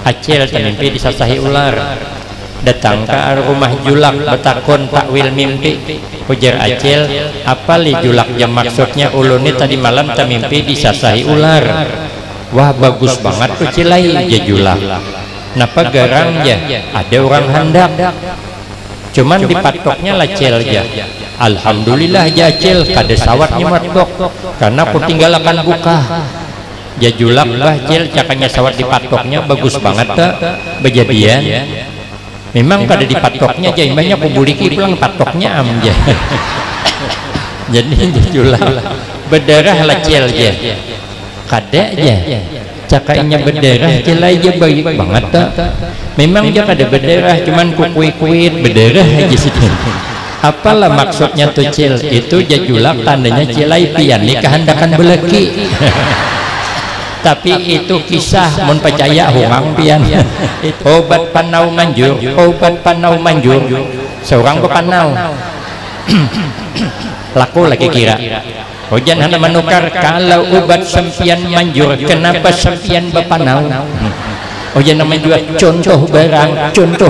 Acil mimpi disasahi ular. Datang ke rumah Julak betakun takwil mimpi. Ujar Acil, apa li Julak jam maksudnya ulun tadi malam tak mimpi disasahi ular. Wah bagus banget tuh Cilai ya Julak. Napa garang ya? Ada orang hendak. Cuman dipatoknya lah Cil ya. Alhamdulillah ya Cil kada sawatnya matok karena aku tinggalkan buka. Ya Julak bah Cil cakanya sawat dipatoknya bagus banget tak bejadian. Memang kada dipatoknya aja banyak kubuliki pulang patoknya am ya. Jadi ya Julak berdarah lah Cil ya. Kada aja. Cakainya berdarah Cilai aja baik banget tak. Memang dia kada berdarah cuman kukuit berdarah aja sih. Apalah maksudnya tuh Cil? Itu Julak tandanya Cilai pian kehendakan beleki. Tapi itu kisah mun percaya humang pian. Obat panau manjur, obat panau manjur. Seorang pepanau. Laku lagi kira. Hujan hendak menukar kalau obat sempian manjur, kenapa sempian bepanau? Hujan namanya juga contoh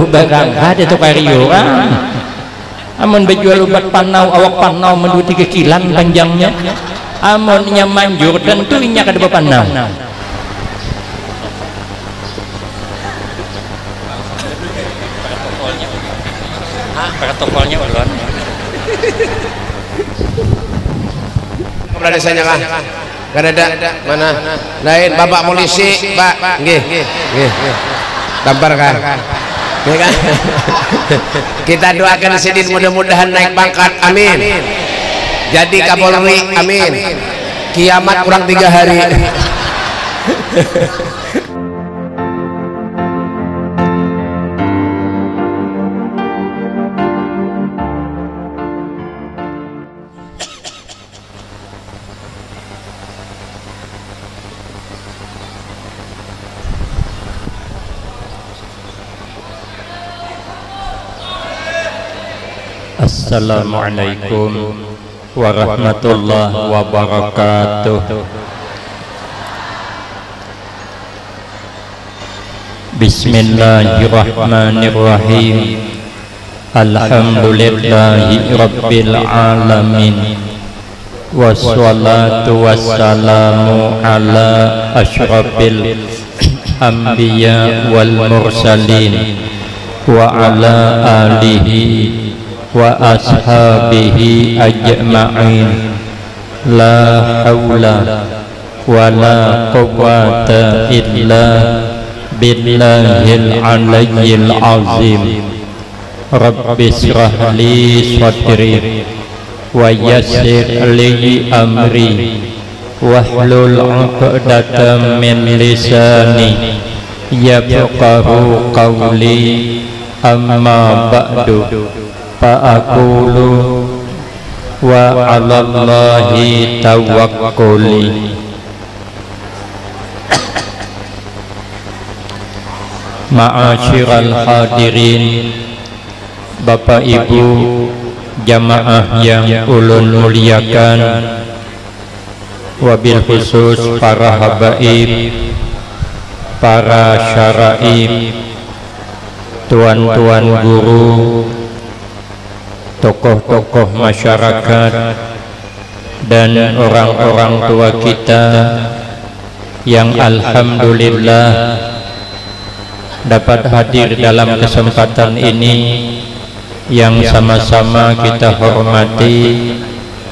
barang, ada tuh kari orang. Amun berjual obat panau, awak panau mendu 3 kilan panjangnya. Amunnya manjur, tentunya kada bepanau. Pakai tokolnya ulun. Ada desanya kah? Gak ada. Mana? Lain Bapak polisi, Pak. Nggih. Tampar kan? Ya kan? Kita doakan Sidin mudah-mudahan naik pangkat. Amin. Jadi Kapolri. Amin. Kiamat kurang 3 hari. Assalamualaikum warahmatullahi wabarakatuh. Bismillahirrahmanirrahim. Alhamdulillahi rabbil alamin. Wassalatu wassalamu ala asyrafil anbiya wal mursalin wa ala alihi wa ashabihi ajma'in. La hawla wa la quwwata illa billahil aliyyil azim. Rabbi shrah li sadri wa yassir li amri wahlul 'uqdatam min lisani yafqahu qawli. Amma ba'du fa'aqulu wa 'alallahi tawakkuli. Ma'asyiral hadirin, Bapak Ibu jamaah yang ulun muliakan, wabil khusus para habaib, para syaraib, tuan-tuan guru, tokoh-tokoh masyarakat, dan orang-orang tua kita yang alhamdulillah dapat hadir dalam kesempatan ini yang sama-sama kita hormati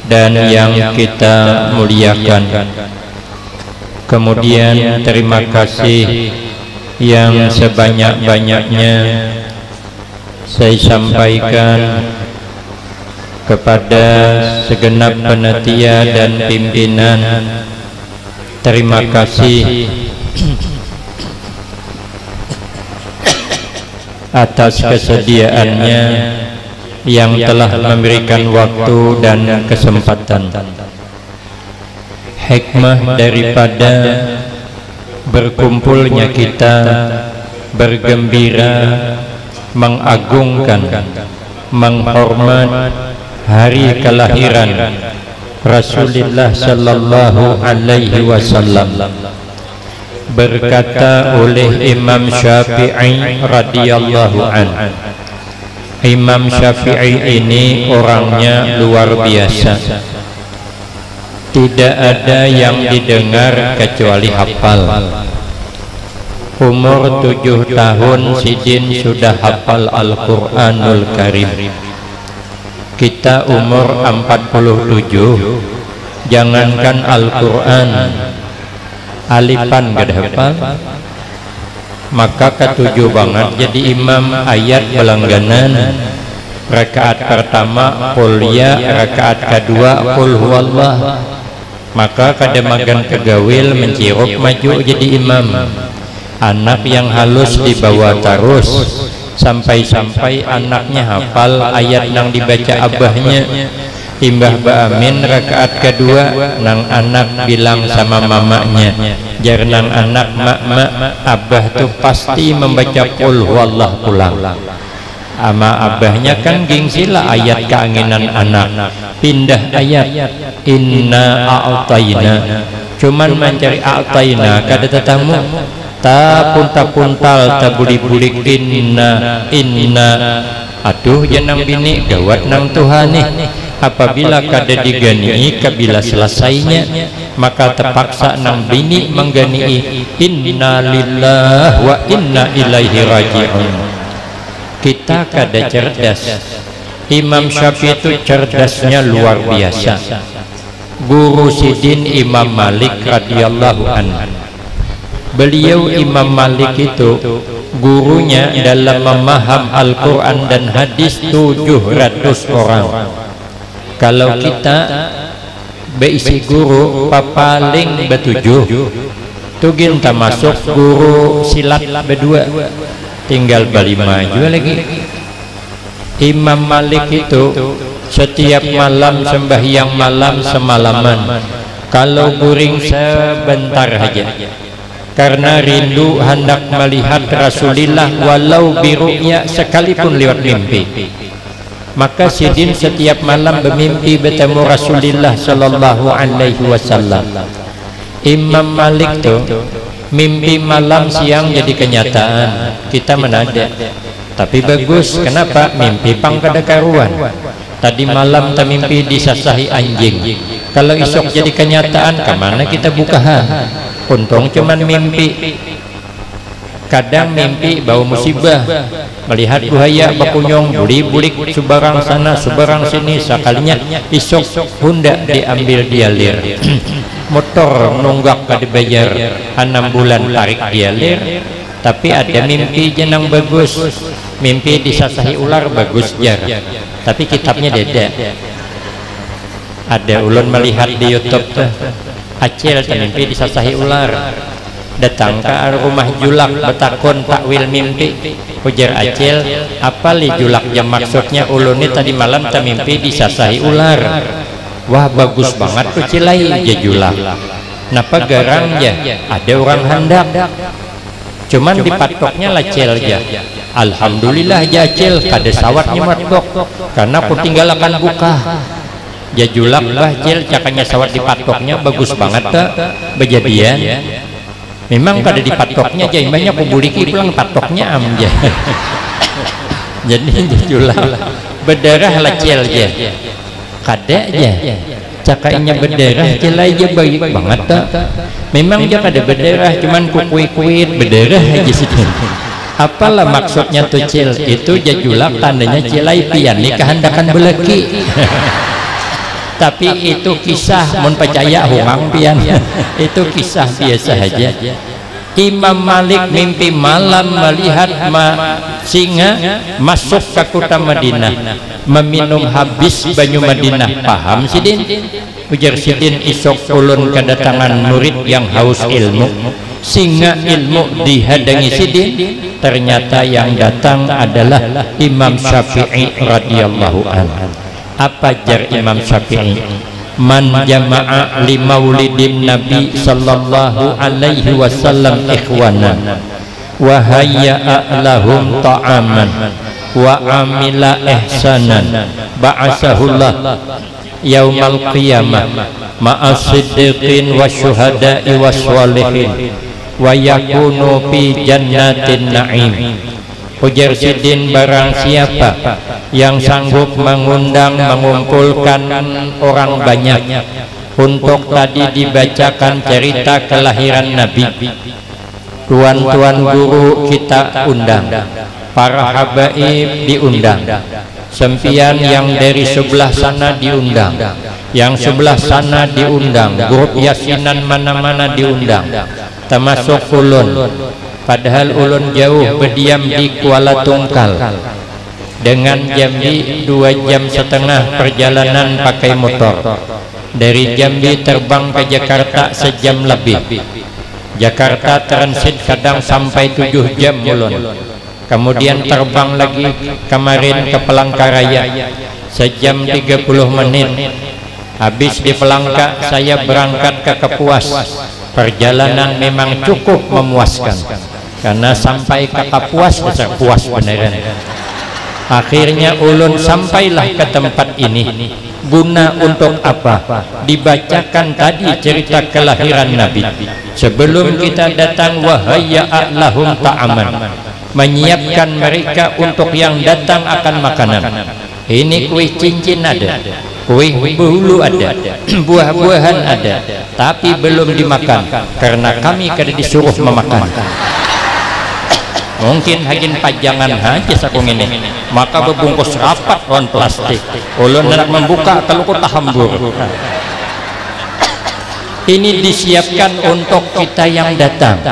dan yang kita muliakan. Kemudian terima kasih yang sebanyak-banyaknya saya sampaikan kepada segenap panitia dan pimpinan. Terima kasih atas kesediaannya yang telah memberikan waktu dan kesempatan. Hikmah daripada berkumpulnya kita bergembira, mengagungkan, menghormat hari kelahiran Rasulullah sallallahu alaihi wasallam. Berkata oleh Imam Syafi'i radhiyallahu anhu, Imam Syafi'i ini orangnya luar biasa. Tidak ada yang didengar kecuali hafal. Umur 7 tahun Sidin sudah hafal Al-Quranul Karim. Kita umur 47, jangankan Al-Quran, alifan gak hafal. Maka ketujuh banget jadi imam ayat berlangganan. Rakaat pertama qul ya, rakaat kedua qul huwallah. Maka kademagan kegawil mencirup maju jadi imam. Anak yang halus dibawa terus sampai-sampai anaknya hafal ayat yang dibaca abahnya. Timbah ba'amin rakaat kedua nang anak bilang sama mamanya, jar nang anak mak abah tuh pasti membaca qul huwallah pulang. Ama abahnya kan gingsila ayat keanginan anak, pindah ayat inna a'tayna, cuman mencari a'tayna kada tetamu ta punta-puntal ta bulik-bulik inna aduh janang bini gawat nang Tuhan nih. Apabila kada diganii kabila selesainya, maka terpaksa nang bini mengganii inna lillahi wa inna ilaihi raji'un. Kita kada cerdas. Imam Syafi'i itu cerdasnya luar biasa. Guru Sidin Imam Malik radhiyallahu anhu. Beliau Imam Malik itu gurunya dalam memaham Al-Quran dan hadis 700 orang. Kalau kita beisi guru paling betujuh, tugin termasuk guru silat berdua, tinggal berlima juga lagi. Imam Malik itu setiap malam sembahyang malam semalaman, kalau guring sebentar saja, karena rindu hendak melihat Rasulullah walau biru'ya sekalipun lewat mimpi. Maka Sidin setiap malam bermimpi bertemu Rasulullah sallallahu alaihi wasallam. Imam Malik tuh mimpi malam siang jadi kenyataan. Kita menada. Tapi bagus, kenapa? Mimpi pang kada karuan. Tadi malam tak mimpi disasahi anjing. Kalau esok jadi kenyataan, kemana kita bukahan? Untung cuman mimpi. Kadang mimpi bawa musibah, melihat buaya bakunyong bulik sebarang sana sebarang sini. Sekalinya isok hundak diambil dialir. Motor nunggak kada bayar 6 bulan tarik dialir. Tapi ada mimpi jenang bagus, mimpi disasahi ular bagus jar. Tapi kitabnya beda. Ada ulun melihat di YouTube tuh, Acil mimpi disasahi ular. Datang ke rumah julak betakon takwil mimpi. Ujar Acil, apa li julak jam maksudnya ulun ini tadi malam tak mimpi disasahi ular. Wah bagus banget tuh cilai aja julak. Napa garang ya? Ada orang hendak. Cuman dipatoknya lah Cil aja. Alhamdulillah ya Cil, kada sawatnya matok karena aku tinggalkan buka. Ya julak bah Cil, cakanya sawat dipatoknya bagus banget tak bejadian. Memang kada dipatoknya aja, banyak kubuliki pulang patoknya am aja. Jadi julak berdarah lah Cil aja. Kada aja. Cakainya berdarah Cil aja baik banget tak. Memang dia kada berdarah, cuman kukuit berdarah aja sedikit. Apalah maksudnya tuh Cil? Itu jajulak tandanya cilai pian nih kehendakan beleki. Tapi itu kisah, mun percaya hungang pian. Itu kisah biasa saja. Imam Malik mimpi malam melihat singa masuk ke kota Madinah, meminum habis banyu Madinah. Paham Sidin? Ujar Sidin, isok ulun kedatangan murid yang haus ilmu. Singa ilmu dihadangi Sidin, ternyata yang datang adalah Imam Syafi'i radhiyallahu anhu. Apa jar Imam Syafi'i? Man jama'a li maulidin Nabi sallallahu alaihi wasallam ikhwana wa hayya'a lahum ta'aman wa amila ihsanan ba'asahullah yaumal qiyamah ma'as siddiqin wa syuhada'i wa sholihin wa yakunu fi jannatin na'im. Ujar Sidin, barang siapa yang sanggup mengundang, mengumpulkan orang banyak untuk tadi dibacakan cerita kelahiran Nabi, tuan-tuan guru kita undang, para habaib diundang, sempian yang dari sebelah sana diundang, yang sebelah sana diundang, grup yasinan mana-mana diundang, termasuk ulun. Padahal ulun jauh berdiam di Kuala Tungkal, dengan Jambi 2,5 jam perjalanan pakai motor. Dari Jambi terbang ke Jakarta sejam lebih. Jakarta transit kadang sampai 7 jam ulun. Kemudian terbang lagi kemarin ke Palangkaraya sejam 30 menit. Habis di Pelangka saya berangkat ke Kapuas. Perjalanan memang cukup memuaskan, karena sampai ke Kapuas puas beneran. Akhirnya ulun sampailah ke tempat ini. Guna untuk apa? Dibacakan tadi cerita kelahiran Nabi. Sebelum kita datang, wahayya lahum ta'aman, menyiapkan mereka untuk yang datang akan makanan. Ini kue cincin ada, kue bulu ada, buah-buahan ada, tapi belum dimakan karena kami kada disuruh memakan. Mungkin hagin pajangan aja sakung ini, maka berbungkus rapat on plastik. Ulun hendak membuka kalau kota hambur. Ini disiapkan untuk kita yang datang.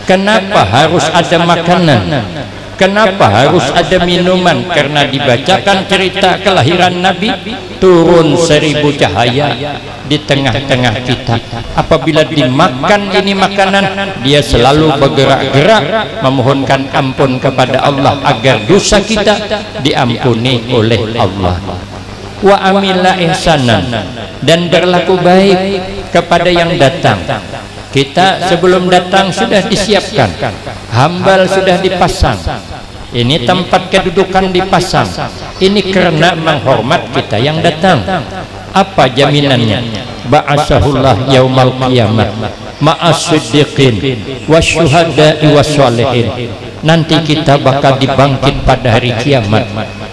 Kenapa harus ada makanan? Kenapa harus ada minuman? Karena dibacakan cerita kelahiran Nabi, turun 1000 cahaya di tengah-tengah kita. Apabila dimakan ini makanan, dia selalu bergerak-gerak memohonkan ampun kepada Allah agar dosa kita diampuni oleh Allah. Wa amila ihsanan, dan berlaku baik kepada yang datang. Kita sebelum datang sudah disiapkan, hambal sudah dipasang, ini tempat kedudukan dipasang. Ini karena menghormat kita yang datang. Apa jaminannya? Ba'asahullah yaumal qiyamah ma'as siddiqin wasyuhada'i wassalihin. Nanti kita bakal dibangkit pada hari kiamat,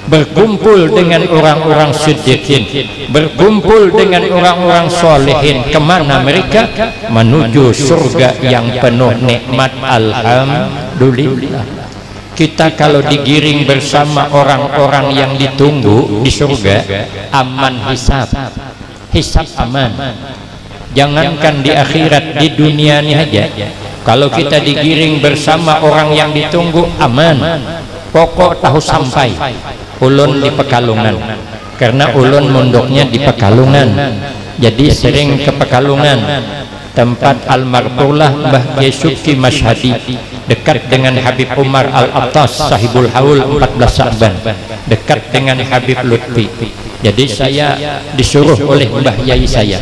berkumpul dengan orang-orang siddiqin, berkumpul dengan orang-orang solehin. Kemana mereka? Menuju surga yang penuh nikmat. Alhamdulillah. Kita kalau digiring bersama orang-orang yang ditunggu di surga, aman hisab, hisab aman. Jangankan di akhirat, di dunia ini aja, kalau kita digiring bersama orang yang ditunggu, aman. Pokok tahu sampai. Ulun di Pekalongan, karena ulun mondoknya di Pekalongan, jadi sering ke Pekalongan, tempat almarhumah Mbah Yesuki Masyhadi, dekat dengan Habib Umar Al-Attas Sahibul Haul 14 Sa'ban, dekat dengan Habib Lutfi. Jadi saya disuruh oleh Mbah Yai saya,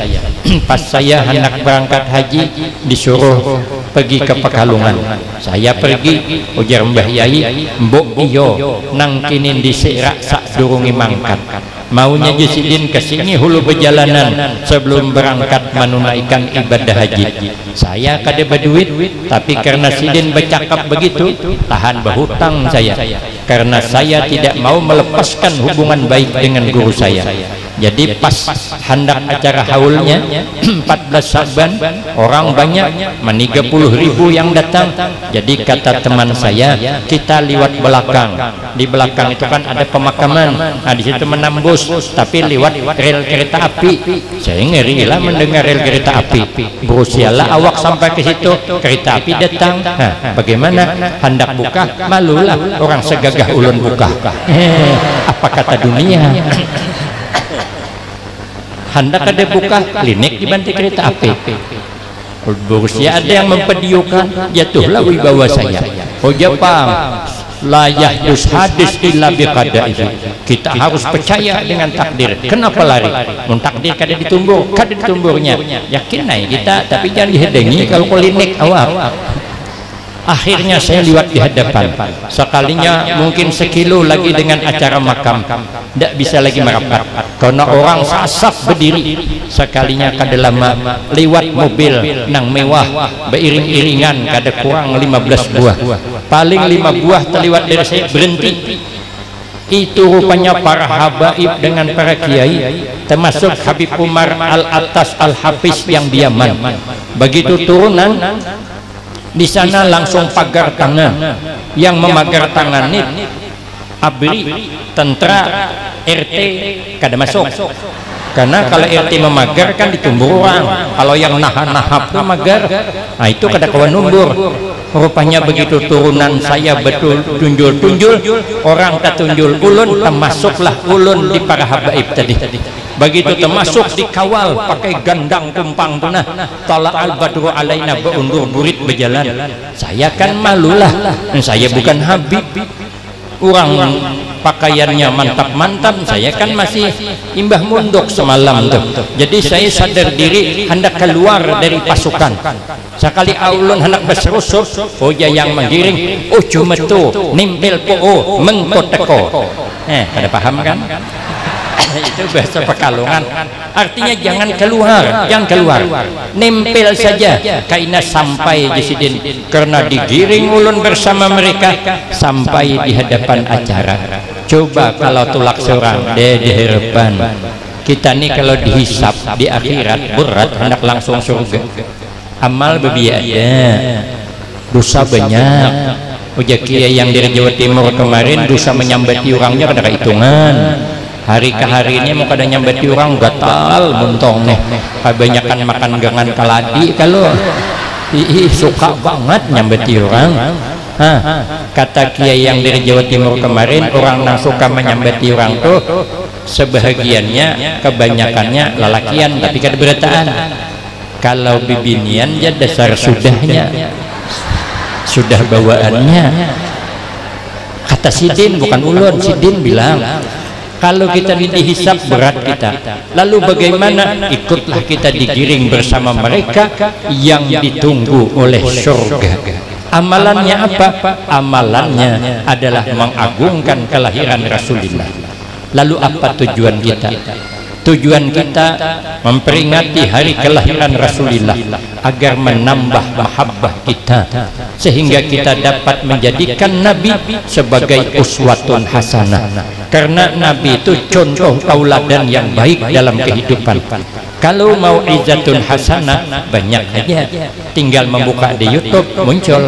pas saya hendak berangkat haji, disuruh pergi ke Pekalongan. Saya pergi, ujar Mbah Yai, mbok iyo nang kinin disirak sak durungi mangkat. Maunya Jusidin kesini hulu perjalanan sebelum berangkat menunaikan ibadah haji. Saya kada berduit, tapi karena Sidin bercakap begitu, tahan berhutang saya, karena saya tidak mau melepaskan hubungan baik dengan guru saya. Jadi pas hendak acara haulnya 14 Sa'ban, orang banyak, 30.000 yang datang. Jadi kata teman saya, kita liwat belakang. Di belakang itu kan ada pemakaman. Nah, di situ menembus, tapi liwat rel kereta api. Saya ngeri lah mendengar rel kereta api. Berusialah awak sampai ke situ, kereta api datang. Nah, bagaimana? Hendak buka, malulah orang segagah ulun buka. Apa kata dunia? Hendak ada buka, klinik dibanti kereta api. Berusia ada yang mempediukan, jatuhlah wibawa saya. Oh Jepang, layah dus hadis illa biqada'ihi. Kita harus percaya dengan takdir. Kenapa lari? Mun takdir kada ditumbur, kada ditumburnya. Yakin naik kita, tapi jangan dihedengi kalau klinik awak. Akhirnya saya liwat di hadapan, sekalinya mungkin sekilo lagi dengan acara makam, tidak bisa lagi merapat karena orang sasak berdiri. Sekalinya kada lama lewat mobil nang mewah beriring-iringan, kada kurang 15 buah, paling 5 buah terlewat dari saya, berhenti. Itu rupanya para habaib dengan para kiai, termasuk Habib Umar Al-Attas Al-Hafiz yang di Yaman. Begitu turunan di sana langsung pagar tangan, yang memagar tangan ini ABRI, tentara, RT kada masuk, karena kalau RT memagar kan ditumbur orang, kalau yang nahan-nahap itu magar, nah itu kada kawan numbur. Rupanya begitu turunan saya betul tunjul-tunjul, orang ketunjul ulun, termasuklah ulun di para habaib tadi. Begitu termasuk dikawal pakai gandang kumpang tunah, tala al-badru alaina beundur burit berjalan. Saya kan malulah, saya bukan habib, orang pakaiannya mantap-mantap, saya kan masih imbah munduk semalam tuh. Jadi saya sadar diri hendak keluar dari pasukan. Sekali aulun hendak berserusup, hoja yang menggiring, cuma tuh nimpil po mengkoteko. Ada paham kan? Itu bahasa Pekalongan, artinya jangan keluar, jangan keluar, nempel saja kaina sampai di sidin, karena digiring ulun bersama mereka sampai di hadapan acara. Coba kalau tulak seorang di harapan kita nih, kalau dihisap di akhirat berat, hendak langsung surga. Amal bebiada, dosa banyak. Uja kiai yang dari Jawa Timur kemarin dosa menyambati orangnya kada hitungan. Hari ke hari ini mau kada nyambati orang gatal muntong nih, kebanyakan makan gangan kaladi, kalau suka banget nyambati orang. Kata kiai yang dari Jawa Timur kemarin, orang yang suka menyambati orang tuh sebahagiannya, kebanyakannya lalakian tapi kada berataan. Kalau bibinian ya dasar sudahnya, sudah bawaannya. Kata Sidin, bukan ulun, Sidin bilang, kalau kita dihisap berat kita, lalu bagaimana? Ikutlah kita digiring bersama mereka yang ditunggu oleh surga. Amalannya apa? Amalannya adalah mengagungkan kelahiran Rasulullah. Lalu apa tujuan kita? Tujuan kita memperingati hari kelahiran Rasulullah agar menambah mahabbah kita, sehingga kita dapat menjadikan Nabi sebagai uswatun hasanah. Karena Nabi itu contoh tauladan yang baik dalam kehidupan. Kalau mau izatun hasanah banyak aja, tinggal membuka di YouTube muncul.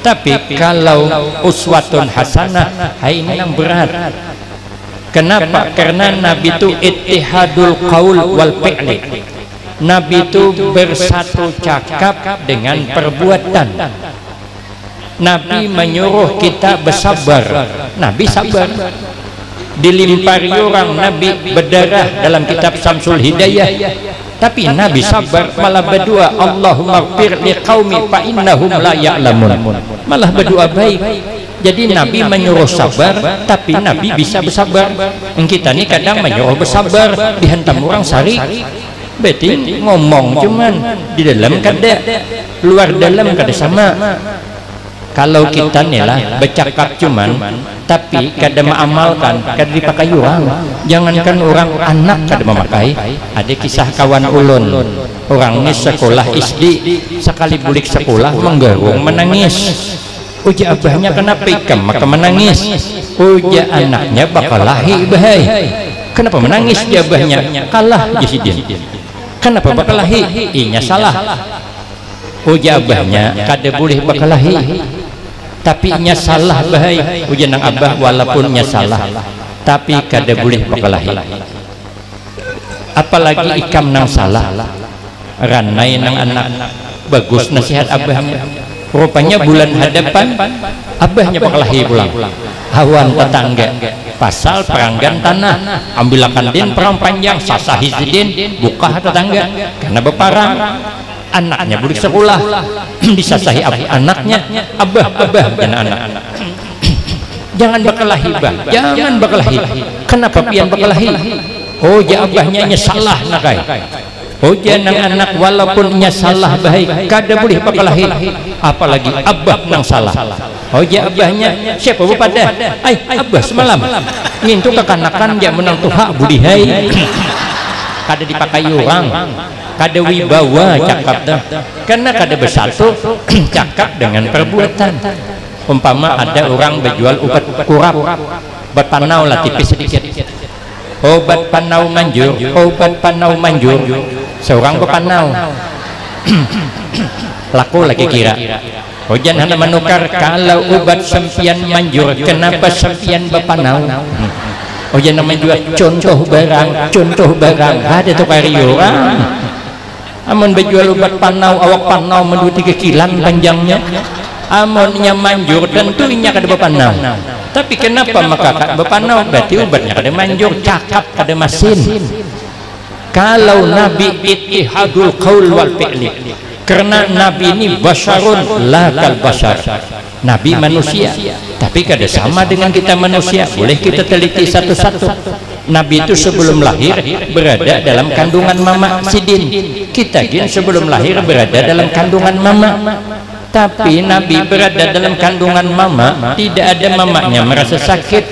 Tapi kalau uswatun hasanah, ini yang berat. Kenapa? Karena Nabi itu ittihadul qaul wal fi'li. Nabi itu bersatu cakap dengan perbuatan. Nabi menyuruh kita bersabar, Nabi sabar. Dilimpari orang Nabi berdarah dalam kitab Samsul Hidayah, tapi Nabi sabar, malah berdoa Allahumma ighfir liqaumi fa innahum la ya'lamun, malah berdoa baik. Jadi Nabi menyuruh sabar, tapi Nabi bisa bersabar. Kita ini kadang menyuruh bersabar, dihantam orang sari, berarti ngomong cuman di dalam kada, luar dalam kada sama. Kalau kita nih lah bercakap cuman, tapi kada mengamalkan, kada dipakai orang. Jangankan orang, anak kada memakai. Ada kisah kawan ulun, orang ini sekolah SD, sekali bulik sekolah menggarung menangis. Uja abahnya kenapa ikam maka menangis. Uja anaknya bakal lahir bahai. Kenapa menangis dia abahnya? Kalah Jasidin. Kenapa bakal lahir? Inya salah. Uja abahnya kada boleh bakal lahir, tapi nya salah bahai. Uja nang abah walaupun nya salah, tapi kada boleh bakal lahir. Apalagi ikam nang salah, ranai nang anak. Bagus nasihat abahnya. Rupanya bulan hadapan abahnya bakal lahir pulang. Hawan tetangga pasal peranggan tanah, ambilakan din perang panjang sasah hizidin buka tetangga karena beparang. Anaknya bulik sekolah disasahi anaknya, abah jangan anak. Jangan bakal lahir bah, jangan bakal lahir. Kenapa pian bakal lahir? Oh ya abahnya salah nakai. Jangan anak walaupun nya salah baik kada boleh pakalahi, apalagi abah nang salah. Abahnya siapa pada abah semalam ngintu kekanakan dia menang tuha budihai kada dipakai orang, kada wibawa cakap dah, karena kada bersatu cakap dengan perbuatan. Umpama ada orang berjual obat kurap, berpanau lah tipis sedikit, obat panau manjur, seorang berpanau laku lagi kira. Jangan hendak menukar, kalau obat sempian manjur kenapa sempian berpanau? Jangan menjual contoh barang ada tu kari orang. Amun berjual obat panau, awak panau mendu 3 kilan panjangnya. Amunnya manjur tentunya kada berpanau. Tapi kenapa maka berpanau? Berarti obatnya kada manjur, cakap kada masin. Kalau Nabi ittihadul qaul wal fi'li, karena Nabi ini basyarun la kal basyar, Nabi manusia tapi kada sama dengan kita manusia. Boleh kita teliti satu-satu. Nabi itu sebelum lahir berada dalam kandungan mama Sidin, kita gin sebelum lahir berada dalam kandungan mama. Tapi Nabi berada dalam kandungan mama, tidak ada mamanya merasa sakit.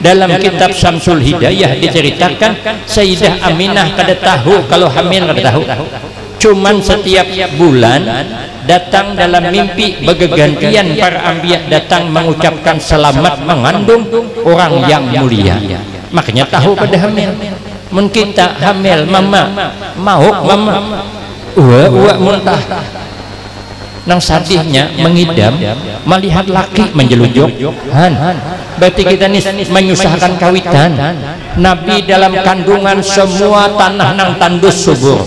Dalam kitab Syamsul Hidayah diceritakan Sayyidah Aminah kada tahu kalau hamil, kada tahu. Cuman setiap bulan datang dalam mimpi bergantian para anbiya datang mengucapkan selamat mengandung orang yang mulia. Makanya tahu pada hamil. Mun kita hamil mama mau mama muntah. Nang sadihnya mengidam melihat laki menjelujuk, berarti kita ini menyusahkan kawitan. Nabi dalam kandungan semua tanah nang tandus subur,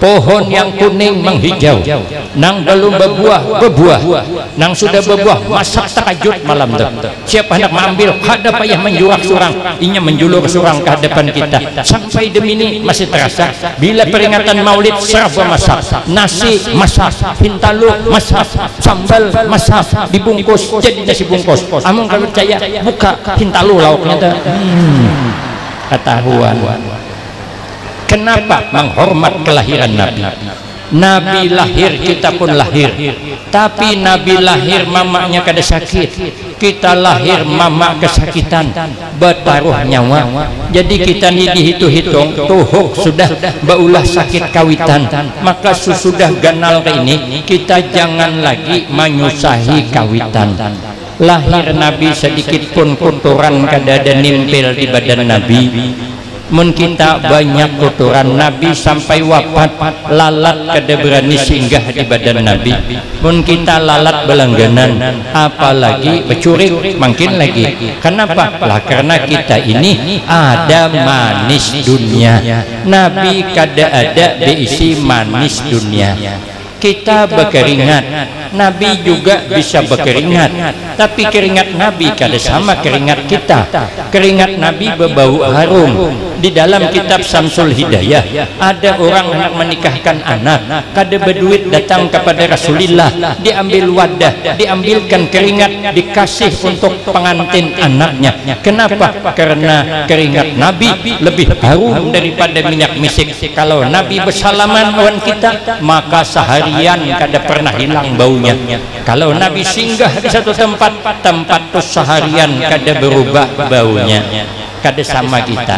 pohon yang kuning menghijau, nang belum berbuah, nang sudah berbuah masak takajut malam tu. Siapa hendak mengambil kada payah menjurak surang, inya menjulur surang ke hadapan kita. Sampai demi ini masih terasa bila peringatan Maulid serba masak, nasi masak, pintalu masak, sambal masak, dibungkus jadi nasi bungkus. Amun kalau percaya buka pintalu lauknya tu. Ketahuan. Kenapa menghormat kelahiran Nabi? Nabi lahir, kita pun lahir. Tapi Nabi lahir mamanya kada sakit, kita lahir mama kesakitan, bertaruh nyawa. Jadi kita ni dihitung-hitung tuhuk sudah baulah sakit kawitan. Maka sesudah ganal ke ini kita jangan lagi menyusahi kawitan. Lahir Nabi sedikit pun kotoran kada ada nimpil di badan Nabi. Mun kita banyak kotoran Nabi sampai wafat lalat kada berani singgah di badan Nabi. Mun kita lalat berlangganan apalagi bercurik makin lagi. Kenapa? Lah karena kita ini ada manis dunia. Nabi kada ada diisi manis dunia. Kita berkeringat, Nabi juga bisa berkeringat, tapi keringat Nabi kada sama keringat kita. Keringat Nabi berbau harum. Di dalam kitab Syamsul Hidayah ada orang hendak menikahkan anak, kada berduit datang kepada Rasulullah, diambil wadah, diambilkan keringat, dikasih untuk pengantin anaknya. Kenapa? Karena keringat Nabi lebih harum daripada minyak misik. Kalau Nabi bersalaman dengan kita, maka seharian kada pernah hilang baunya. Kalau Nabi singgah di satu tempat itu seharian kada berubah baunya. Kada sama kita.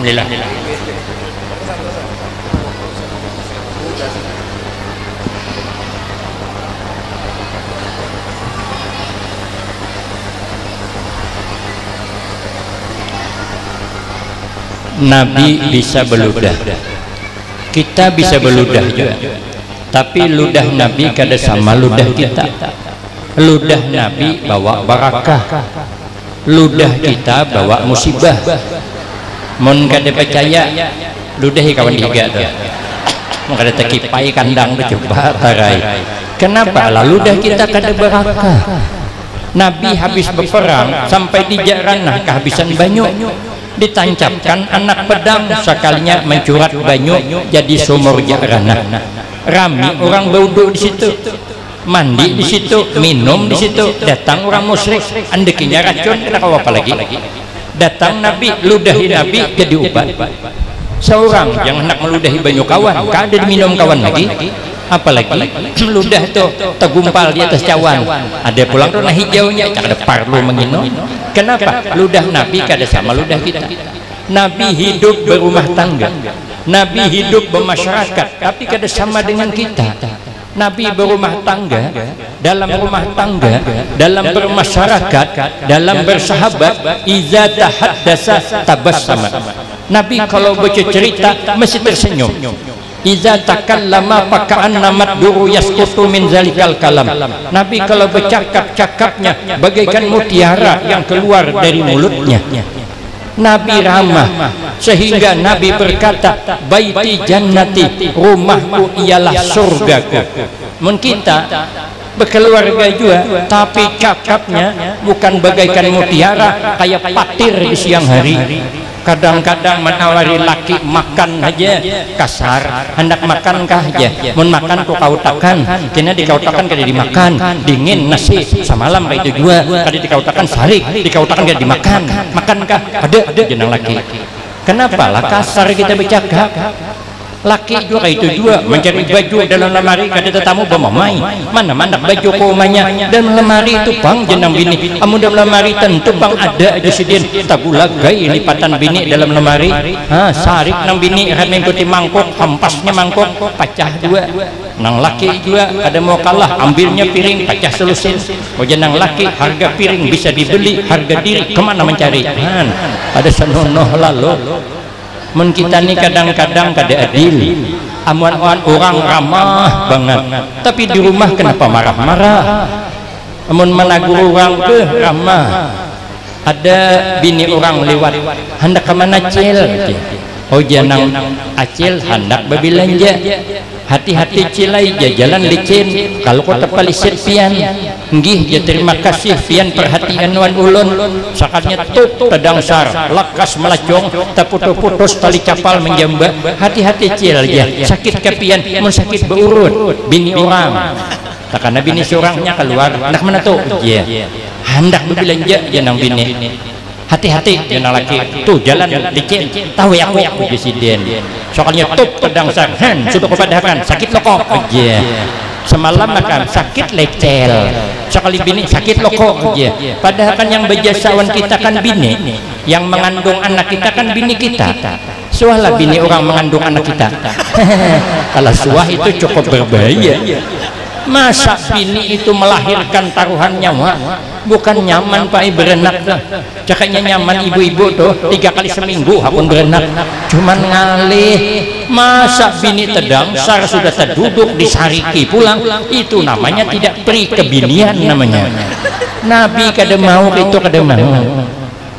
Alhamdulillah. Nabi bisa beludah, kita bisa beludah juga. tapi ludah Nabi kada sama ludah kita. Ludah Nabi bawa barakah, ludah kita bawa musibah. Mun kada percaya ludahi kawan tiga tuh, mun kada tekipai kandang tu coba tarai. Kenapa lah ludah kita kada barakah? Nabi habis berperang sampai di Jaranah kehabisan banyu, ditancapkan anak pedang sekalinya mencurat banyu jadi sumur Jaranah. Rami orang berwudu di situ, mandi di situ, minum di situ. Datang orang musyrik, andekinya racun, kena kau apa lagi? Datang Nabi, ludahi Nabi jadi ubat. Seorang yang hendak meludahi banyu kawan, kada diminum kawan lagi. Apalagi ludah tuh tergumpal di atas cawan, ada pulang warna hijaunya, tak ada perlu menginum. Kenapa? Ludah Nabi kada sama ludah kita. Nabi hidup berumah tangga, Nabi hidup bermasyarakat, tapi kada sama dengan kita. Nabi berumah tangga, dalam rumah tangga, dalam bermasyarakat, dalam bersahabat, iza tahaddasa tabassama. Nabi kalau bercerita mesti tersenyum. Iza takallama faka'anna maduru yasqutu min zalikal kalam. Nabi kalau bercakap, cakapnya bagaikan mutiara yang keluar dari mulutnya. Nabi ramah sehingga Nabi berkata, baiti jannati, rumahku ialah surgaku. Mun kita berkeluarga juga tapi cakapnya bukan bagaikan mutiara, kayak patir di siang hari. Kadang-kadang menawari laki makan aja kasar, hendak makankah aja, mun makan kau kautakan, kena dikautakan kada dimakan, dingin nasi semalam kayak itu juga, kada dikautakan sarik, dikautakan kada dimakan, makankah ada jenang laki. Kenapa lah kasar kita bercakap? Laki juga itu juga mencari baju dalam lemari, kada tetamu bermamai mana baju komanya dalam lemari itu bang jenang bini. Amun dalam lemari tentu bang ada aja sidin tabulagai lipatan bini dalam lemari. Sarik nang bini mengikuti mangkuk, hempasnya mangkuk pecah dua. Nang laki juga ada mau kalah, ambilnya piring pecah selusin. Oh jenang laki harga piring bisa dibeli, harga diri kemana mencari? Ada senonoh lalu. Men kita ni kadang-kadang kada adil, amuan-amuan orang ramah banget, tapi di rumah kenapa marah-marah? Amun menagur orang ke ramah, ada bini orang lewat, hendak ke mana Cil? Oh janang Acil hendak berbelanja, hati-hati Cilai jalan licin, kalau kau terpalisir pian nggih ya terima kasih pian perhatian wan ulun, sakarnya tup tedangsar lekas melacong terputus-putus tali capal menjamba. Hati-hati Cil ya, sakit kepian mun sakit beurut bini orang, takana bini seorangnya keluar hendak mana tuh ya hendak berbelanja janang bini. Hati-hati jenang laki tuh jalan licin, tahu ya aku presiden soalnya tup tedangsar sudah kepadahkan sakit lokok aja. Semalam makan sakit lecel, sekali bini sakit lokok aja. Padahal kan yang berjasawan kita kan bini, yang mengandung anak kita kan bini kita. Suahlah bini orang mengandung anak kita. Kalau suah itu cukup berbahaya. Masa bini itu melahirkan taruhan nyawa, bukan nyaman Pak berenak dah. Cakanya nyaman ibu-ibu tuh 3 kali seminggu hapun berenak, cuman ngalih. Masa bini tedangsar sudah terduduk disariki pulang, itu namanya tidak pri kebinian namanya. Nabi kada mau itu kada mau.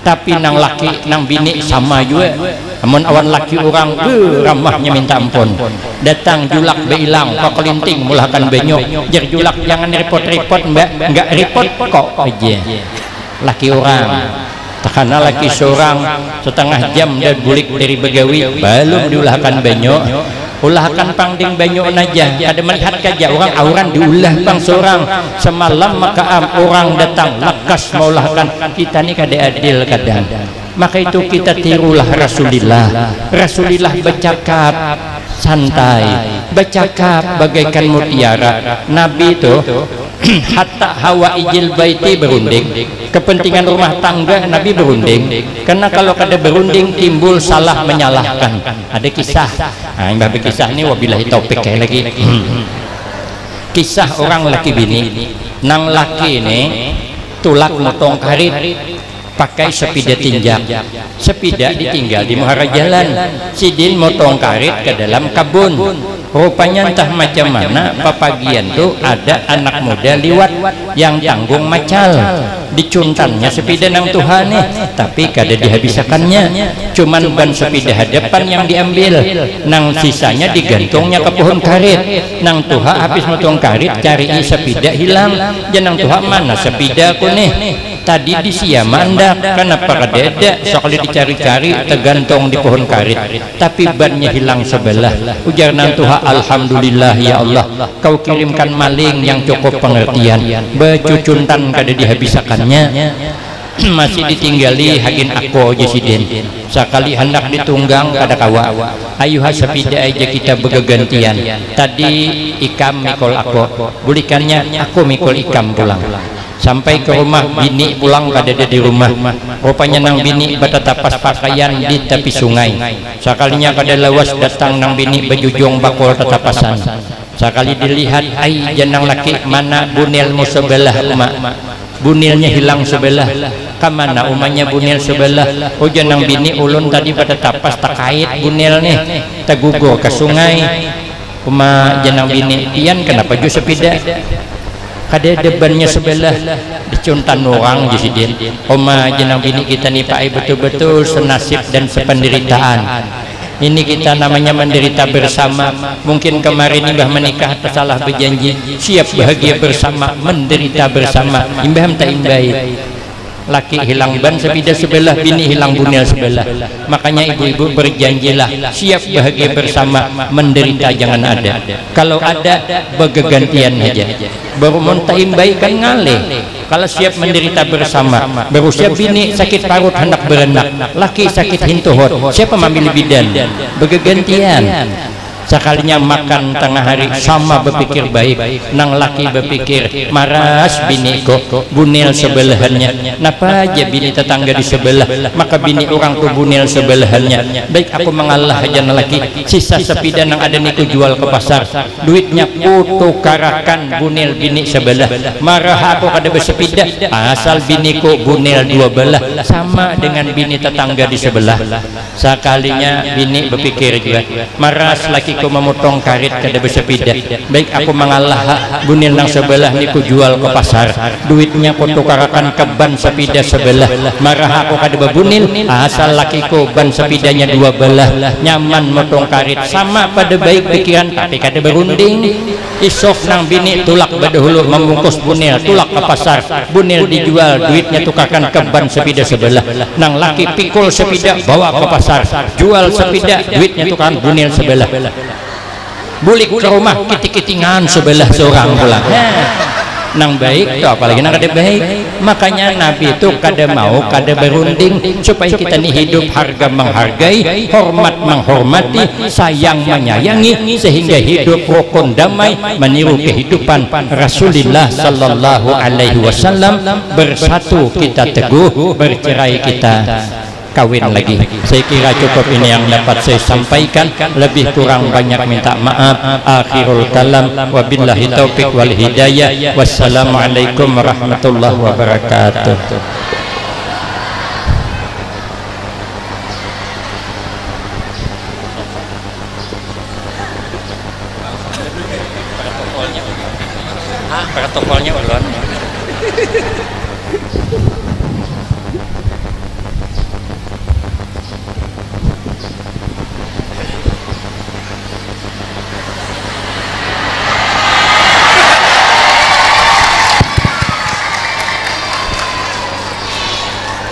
Tapi nang laki nang bini sama juga. Amun awan laki orang ramahnya minta ampun. Datang julak beilang kok kelinting mulahkan benyok. Jer julak jangan repot-repot mbak, enggak repot kok aja. Laki orang takana laki seorang setengah jam dan bulik dari begawi belum diulahkan benyok. Ulahkan pangding banyu aja, ada melihat kaja orang auran diulah pang seorang semalam maka orang datang lekas maulahkan. Kita ni kada adil kadang, maka itu kita tirulah Rasulullah. Rasulullah bercakap santai, bercakap bagaikan mutiara. Nabi itu hatta hawa ijil baiti berunding, kepentingan rumah tangga Nabi berunding, karena kalau kada berunding timbul salah menyalahkan. Ada kisah, mbah kisah ini wabillahi taufik kayak lagi. Kisah orang laki bini, nang laki ini tulak motong karit pakai sepeda tinjak. Sepeda ditinggal di muara jalan, sidin motong karit ke dalam kabun. Rupanya entah macam mana papagian tuh ada anak muda liwat yang tanggung macal, dicuntannya sepeda nang Tuhan nih, tapi kada dihabisakannya, cuman ban sepeda hadapan yang diambil, nang sisanya digantungnya ke pohon karet. Nang Tuhan habis motong karet cari sepeda hilang, janang Tuhan mana sepeda aku nih, tadi di sia mandak kenapa kadeda sekali dicari-cari tergantung di pohon karet, tapi bannya hilang sebelah. Ujar nang Tuhan, alhamdulillah ya Allah, kau kirimkan maling yang cukup pengertian, becuntan kada dihabisakannya. Masih ditinggali hagin aku jesiden sekali hendak ditunggang kada kawa, ayuh sepeda aja kita bergantian. Tadi ikam mikol aku, bulikannya aku mikol ikam pulang. Sampai ke rumah bini pulang kada ada di rumah. Rupanya nang bini batatapas pakaian di tepi sungai. Sekalinya kada lawas datang nang bini bejujung bakul tatapasan. Sekali dilihat, ai janang laki mana bunilmu sebelah emak. Bunilnya hilang sebelah. Kamana umanya bunil sebelah? Oh janang bini ulun tadi batatapas takait bunil nih, tegugur ke sungai. Uma janang bini pian kenapa ju sepeda? Kada debannya sebelah dicuntan orang jisidin. Oma jenang bini kita nih Pak, betul-betul senasib dan sependeritaan. Ini kita namanya menderita bersama. Mungkin kemarin imbah menikah tersalah berjanji siap bahagia bersama, menderita bersama. Imbah tak imbai. Laki hilang ban sepeda sebelah, bini hilang bunil sebelah. Makanya ibu-ibu berjanjilah siap bahagia bersama, menderita jangan ada. Kalau ada bergantian aja. Baru muntaimbai kan ngalih. Kalau siap menderita bersama, baru siap bini sakit parut hendak berenak, laki sakit hintuhot, siapa memilih bidan? Bergantian. Sekalinya makan tengah hari sama berpikir baik, nang laki berpikir maras bini kok bunil sebelahannya, napa aja bini tetangga di sebelah, maka bini orang ku bunil sebelahannya. Baik aku mengalah aja laki, sisa sepeda nang ada niku jual ke pasar, duitnya ku tukarakan bunil bini sebelah. Marah aku kada bersepeda, asal biniku bunil dua belah sama dengan bini tetangga di sebelah. Sekalinya bini berpikir juga, maras laki ku memotong karet kada bersepeda, baik aku mengalah bunil nang sebelah niku jual ke pasar, duitnya ku tukarakan ke ban sepeda sebelah. Marah aku kada bebunil, asal lakiku ban sepedanya dua belah, nyaman motong karet sama pada baik pikiran tapi kada berunding. Isok nang bini tulak badahulu membungkus bunil, tulak ke pasar, bunil dijual, duitnya tukarkan ke ban sepeda sebelah. Nang laki pikul sepeda bawa ke pasar, jual sepeda, duitnya tukarkan bunil sebelah. Bulik ke rumah kiting-kitingan sebelah seorang pulang. Nang baik tuh apalagi nang kada baik. Makanya Nabi itu kada mau kada berunding, supaya kita nih hidup harga menghargai, hormat menghormati, sayang menyayangi, sehingga hidup rukun damai meniru kehidupan Rasulullah sallallahu alaihi wasallam. Bersatu kita teguh, bercerai kita kawin lagi. Saya kira cukup ini yang dapat saya sampaikan, lebih kurang banyak minta maaf. Akhirul kalam, wabillahi taufiq wal hidayah. Wassalamualaikum warahmatullahi wabarakatuh. Protokolnya ulun.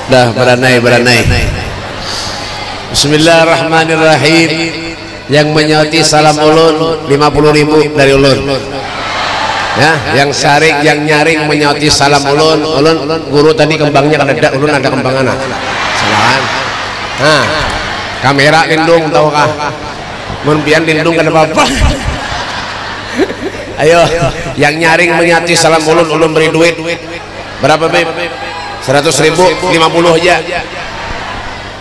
Dah beranai. Bismillahirrahmanirrahim. Yang menyauti salam ulun 50.000 dari ulun. Ya, yang sarik, yang nyaring menyauti salam ulun. Ulun guru tadi kembangnya kan ada, ulun ada kembang anak. Salahan. Nah, kamera lindung tahu kah? Mun pian lindung kada apa-apa. Ayo, yang nyaring menyauti salam ulun, ulun beri duit. Berapa, Beb? 100.000, 50 aja.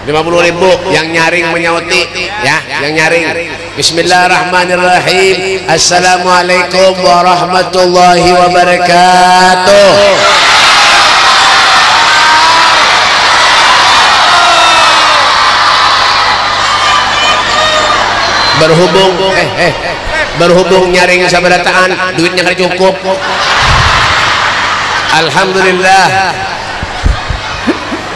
50.000 yang nyaring menyauti ya, yang nyaring. Bismillahirrahmanirrahim. Assalamualaikum warahmatullahi wabarakatuh. berhubung nyaring sabarataan duitnya kan cukup. Alhamdulillah.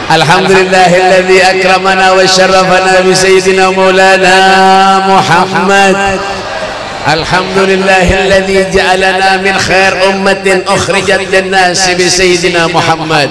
Alhamdulillahilladzi akramana wa syarrafana bi sayyidina maulana Muhammad. Alhamdulillahilladzi ja'alana min khair ummatin ukhrijat lin-nasi bi sayyidina Muhammad.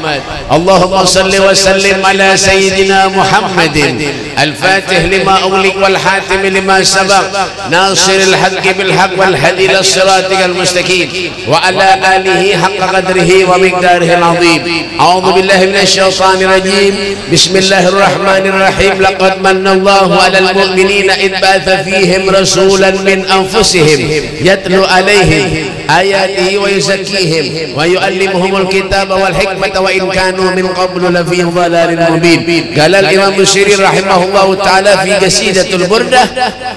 Allahumma salli wa sallim ala sayyidina Muhammadin al-fatih lima ughliq wal hatim lima sabaq nasiril haqqi bil haqq wal hadi ila siratikal mustaqim wa ala alihi haqqa qadrihi wa miqdarihi al-azim. A'udzu billahi minasy syaithanir rajim. Bismillahirrahmanirrahim. Laqad manna Allahu 'alal mu'minina id ba'atha fihim rasulan min anfusihim yatlu 'alaihim ayatihi wa yuzakkihim wa yu'allimuhumul kitaba wal hikmata wa in kanu min qablu lafi dhalalin mubin. Qala al-Imam Busiri rahimahullahu ta'ala fi qasidatul burdah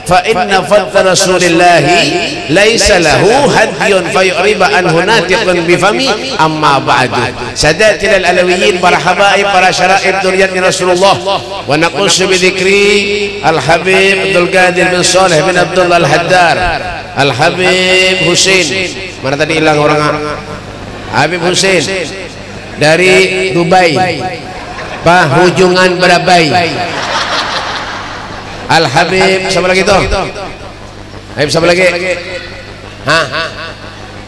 fa inna fadla rasulillahi laysa lahu hadyun fayuriba anhu natiqun bifami amma ba'du. Sadatil alawiyyin, para habaib, para syara'ib duriyatnya Rasulullah. Wa naqussu bi dzikri al-Habib Abdul Qadir bin Saleh bin Abdullah al-Haddar, Al-Habib Husain. Mana tadi hilang orang? Habib Husain dari Dubai, Pahujungan Berabai. Al-Habib siapa lagi tuh? Habib siapa lagi? Hah?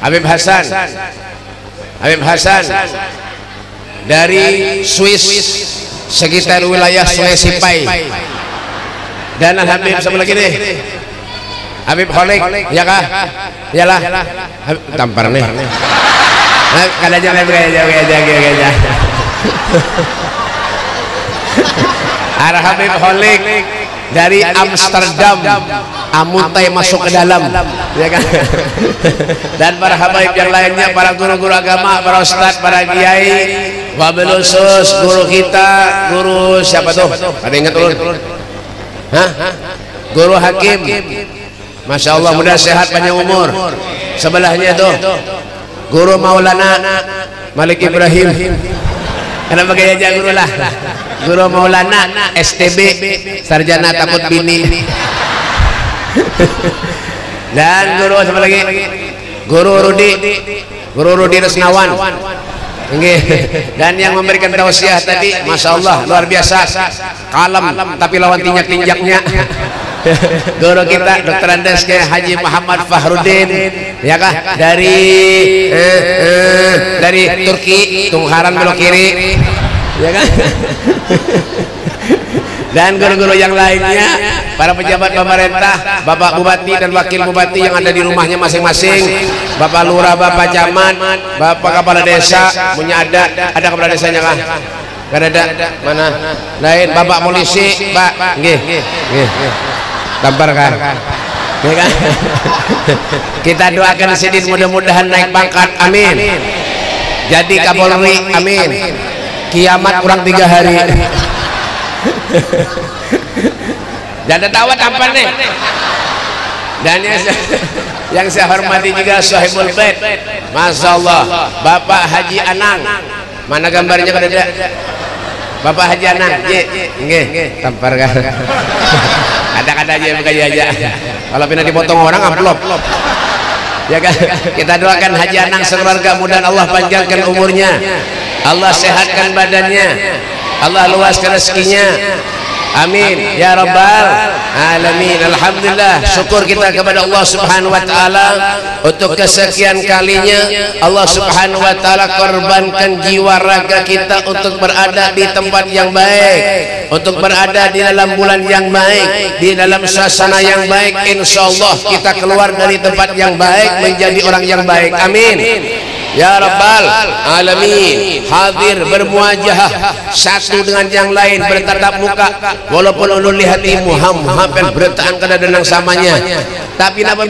Habib Hasan. Habib Hasan dari Swiss, sekitar wilayah Sulawesi Pai. Dan Al-Habib siapa lagi nih? Habib Holik, ya kah? Iyalah. Tampar nih. Kada jangan aja. Arah Habib Holik dari Amsterdam, amutai masuk ke dalam, ya kan? Dan para habaib yang lainnya, para guru-guru agama, para ustadz, para kiai, wabil khusus guru kita, guru siapa tuh? Ada ingat ulun? Hah? Guru Hakim. Masya Allah, mudah sehat panjang umur. Sebelahnya tuh Guru Maulana Malik Ibrahim. Kenapa gaya aja guru lah? Guru Maulana STB, sarjana takut bini. Dan guru siapa lagi? Guru Rudi Resnawan. Dan yang memberikan tausiah tadi, masya Allah, luar biasa, kalem tapi lawan tinjak-tinjaknya. Guru kita Dr. Andes Haji Muhammad Fahrudin, ya kah? Dari Turki, Tungharan belok kiri, ya kan? Dan guru-guru yang lainnya, para pejabat pemerintah, Bapak Bupati dan Wakil Bupati yang ada di rumahnya masing-masing, Bapak Lurah, Bapak Camat, Bapak Kepala Desa, punya ada Kepala Desanya kah? Gak ada. Mana? Lain Bapak Polisi, Pak. Nggih. Tampar kan? Ya kan? Kita doakan Sidin mudah-mudahan naik pangkat, amin. Jadi Kapolri, amin. Kiamat kurang 3 hari. Dan tawa tampar nih. Dan yang saya hormati juga Sahibul Bait, masya Allah, Bapak Haji Anang. Mana gambarnya kada ada? Bapak Haji Anang, nggih, tampar kan? Ada aja bukan aja. Kalau pernah dipotong orang amplop. Ya kan? Kita doakan Haji Anang sekeluarga, mudah Allah panjangkan umurnya, Allah sehatkan badannya, Allah luaskan rezekinya. Amin ya rabbal alamin. Alhamdulillah, syukur kita kepada Allah Subhanahu wa taala untuk kesekian kalinya Allah Subhanahu wa taala korbankan jiwa raga kita untuk berada di tempat yang baik, untuk berada di dalam bulan yang baik, di dalam suasana yang baik. Insyaallah kita keluar dari tempat yang baik menjadi orang yang baik. Amin ya rabbal alamin. Hadir bermuajahah satu dengan yang lain, bertatap muka, walaupun ulun lihatimu hampir bertaan kada denang samanya, tapi napa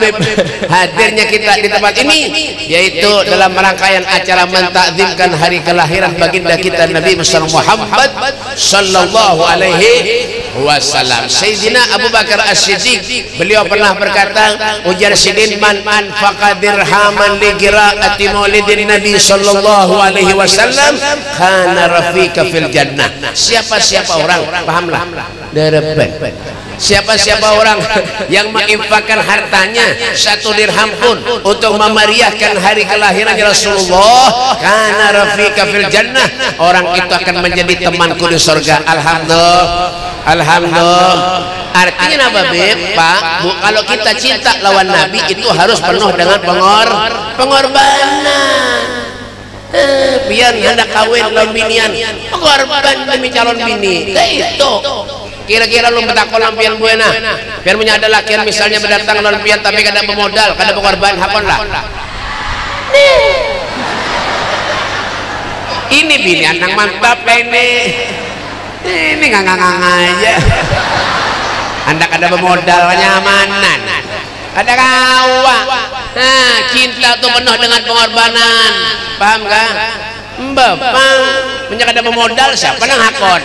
hadirnya kita di tempat ini yaitu dalam rangkaian acara mentakzimkan hari kelahiran baginda kita Nabi Muhammad sallallahu alaihi wasallam. Sayyidina Abu Bakar As-Siddiq beliau pernah berkata, ujar sidin, man anfaqa dirhaman li qiraati maulidin Nabi sallallahu alaihi wasallam kana rafiqa fil jannah. Siapa-siapa orang, pahamlah, derepen. Siapa-siapa orang yang menginfakkan hartanya 1 dirham pun untuk memeriahkan hari kelahiran Rasulullah, kana rafiqa fil jannah, orang itu akan menjadi temanku di surga. Alhamdulillah, alhamdulillah. Artinya apa, Beb? Pak, Bu, kalau kita cinta lawan Nabi itu harus penuh dengan pengorbanan. Biar hendak kawin lawan binian, pengorban demi calon bini. Itu kira-kira lu betakon lampian buena biar punya ada lakian misalnya berdatang lampian tapi kada pemodal, kada pengorban, hakon lah. Ini bini anak mantap ini ngang-ngang aja. Anda kada pemodal, kenyamanan, kada kawa. Nah, cinta tuh penuh dengan pengorbanan, paham kan? Bapang punya kada pemodal, siapa nang hakon?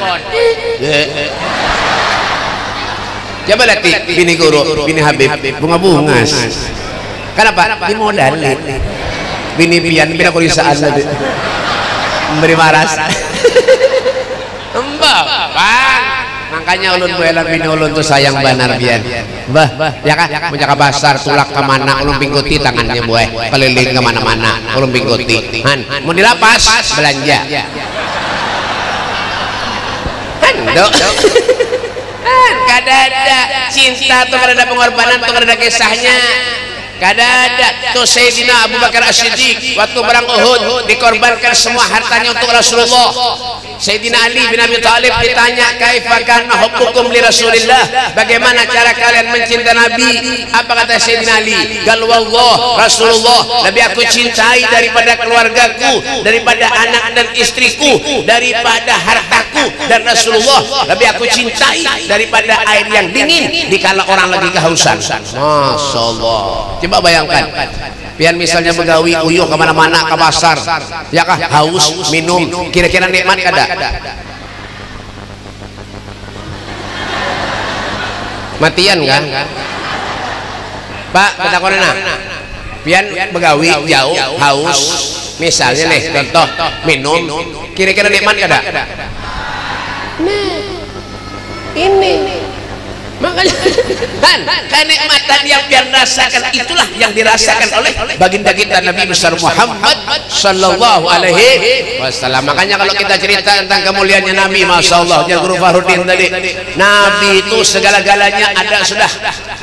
Coba lihat bini guru, bini Habib, bunga-bungas. Kenapa? Di modal. Bini pian, bini kulisaan tadi. Memberi maras. Mbak, makanya ulun buelan bini ulun tuh sayang banar pian. Bah, ya kah? Punya ke pasar, tulak ke mana, ulun pingkuti tangannya buah, keliling ke mana-mana, ulun pingkuti. Han, mau dilapas, belanja. Hando. Kada ada cinta tuh, kada ada pengorbanan tuh, kada ada kisahnya, kada ada tuh. Sayyidina Abu Bakar As-Siddiq waktu perang Uhud dikorbankan semua hartanya untuk Rasulullah. Sayyidina Ali bin Abi Thalib ditanya, kaifa kana hubbukum li Rasulillah, bagaimana cara kalian mencintai Nabi? Apa kata Sayyidina Ali? Gal wallah Rasulullah lebih aku cintai daripada keluargaku, daripada anak dan istriku, daripada hartaku, dan Rasulullah lebih aku cintai daripada air yang dingin dikala orang lagi kehausan. Masya Allah. Coba bayangkan, pian misalnya begawi uyuh kemana-mana ke pasar, ya kah, haus minum, kira-kira nikmat kada? Matian kan? Pak, kita konena pian begawi jauh haus, misalnya nih contoh minum, kira-kira nikmat kada? Nah, ini makanya kenikmatan yang biar rasakan itulah yang dirasakan oleh baginda kita Nabi besar Muhammad sallallahu alaihi wasallam. Makanya kalau kita cerita tentang kemuliaannya Nabi, masya Allah, jangan Guru Fahrudin tadi, Nabi itu segala-galanya ada sudah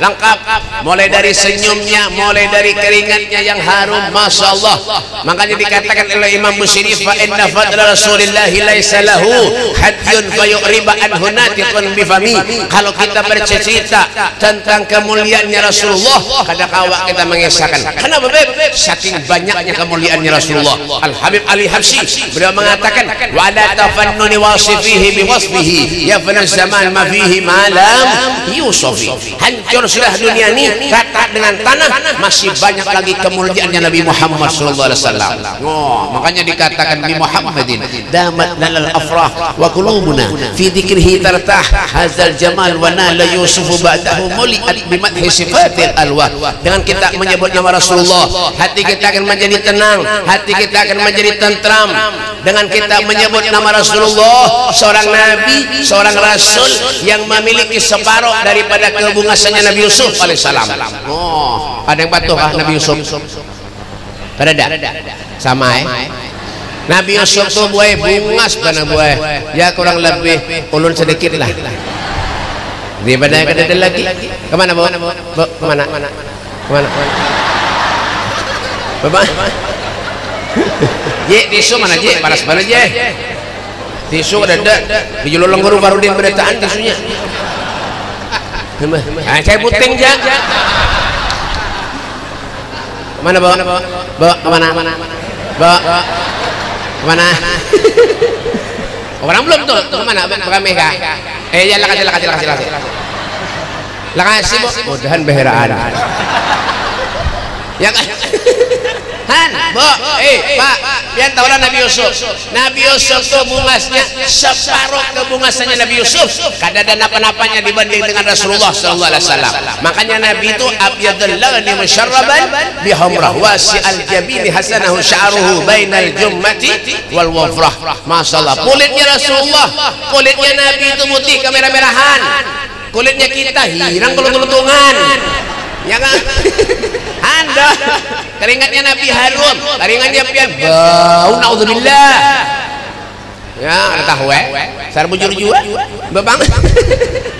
lengkap, mulai dari senyumnya, mulai dari keringatnya yang harum, masya Allah. Makanya dikatakan oleh Imam Busiri, fa inna fadla Rasulillahi laisa lahu hadyun fayuriba anhu natiqun bifami. Kalau kita bercerita tentang kemuliaannya Rasulullah, kadang kawak kita mengesahkan. Kenapa, Beb? Saking banyaknya kemuliaannya Rasulullah. Al Habib Ali Habsyi beliau mengatakan, wa la tafannuni wasifihi bi wasfihi ya fana zaman ma fihi malam yusufi. Hancur sudah dunia ini rata dengan tanah, masih banyak lagi kemuliaannya Nabi Muhammad sallallahu alaihi wasallam. Oh, makanya dikatakan Nabi Muhammadin damat lalal afrah wa qulubuna fi dzikrihi tartah hadzal jamal wa nala Yusufu ba'dahu muliat bimadhi sifatil alwah. Dengan kita menyebut nama Rasulullah, hati kita akan menjadi tenang, hati kita akan menjadi tentram. Dengan kita menyebut nama Rasulullah, seorang nabi, seorang rasul yang memiliki separuh daripada kebungasannya Nabi Yusuf alaihissalam. Oh, ada yang patuh kah Nabi Yusuf? Ada? Sama Nabi Yusuf tuh buah bungas mana buah? Ya kurang lebih ulun sedikit lah. Di badan ada lagi. Kemana, Bu? Bu, kemana? Kemana? Bapak? Ye, tisu mana, Je? Panas mana, Je? Tisu ada. Di jululung Guru Farudin beritaan tisunya. Saya puting, Je. Kemana, Bu? Bu, kemana? Bu, kemana? Orang belum tuh, kemana? Kami kah? Ya lakasih. Lakasih, Bu. Mudahan beheraan. Ya kan? Han, Bu, Pak, pian tahu lah Nabi Yusuf. Nabi Yusuf tuh bungasnya separuh kebungasannya Nabi Yusuf. Kada ada napa-napanya dibanding dengan Rasulullah sallallahu alaihi wasallam. Makanya Nabi itu abyadul lagni musyarraban bihamrah wasi'al jabini hasanahu sya'ruhu bainal jummati wal wafrah. Masyaallah, kulitnya Rasulullah, kulitnya Nabi itu putih kemerah-merahan. Kulitnya kita hirang kelutung-lutungan. Ya kan? Anda keringatnya Nabi harum, keringatnya pian bau naudzubillah. Ya, ada tahu sar bujur jua bebang.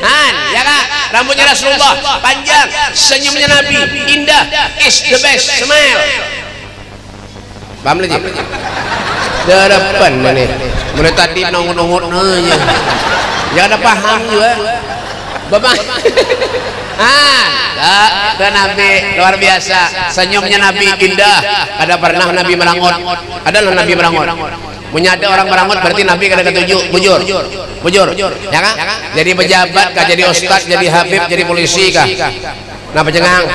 Han, ya kan? Rambutnya Rasulullah panjang, senyumnya Nabi indah, is the best smile. Paham lagi? Darapan ini. Mulai tadi nongol-nongol aja. Ya ada paham juga. Bebang. Ke Nabi luar biasa, senyumnya Nabi indah. Ada pernah Nabi merangut, adalah Nabi merangut. Punya ada orang merangut berarti Nabi kada ketujuh, bujur, ya kan? Jadi pejabat kah, jadi ustaz, jadi habib, jadi polisi kah? Nah pencengang,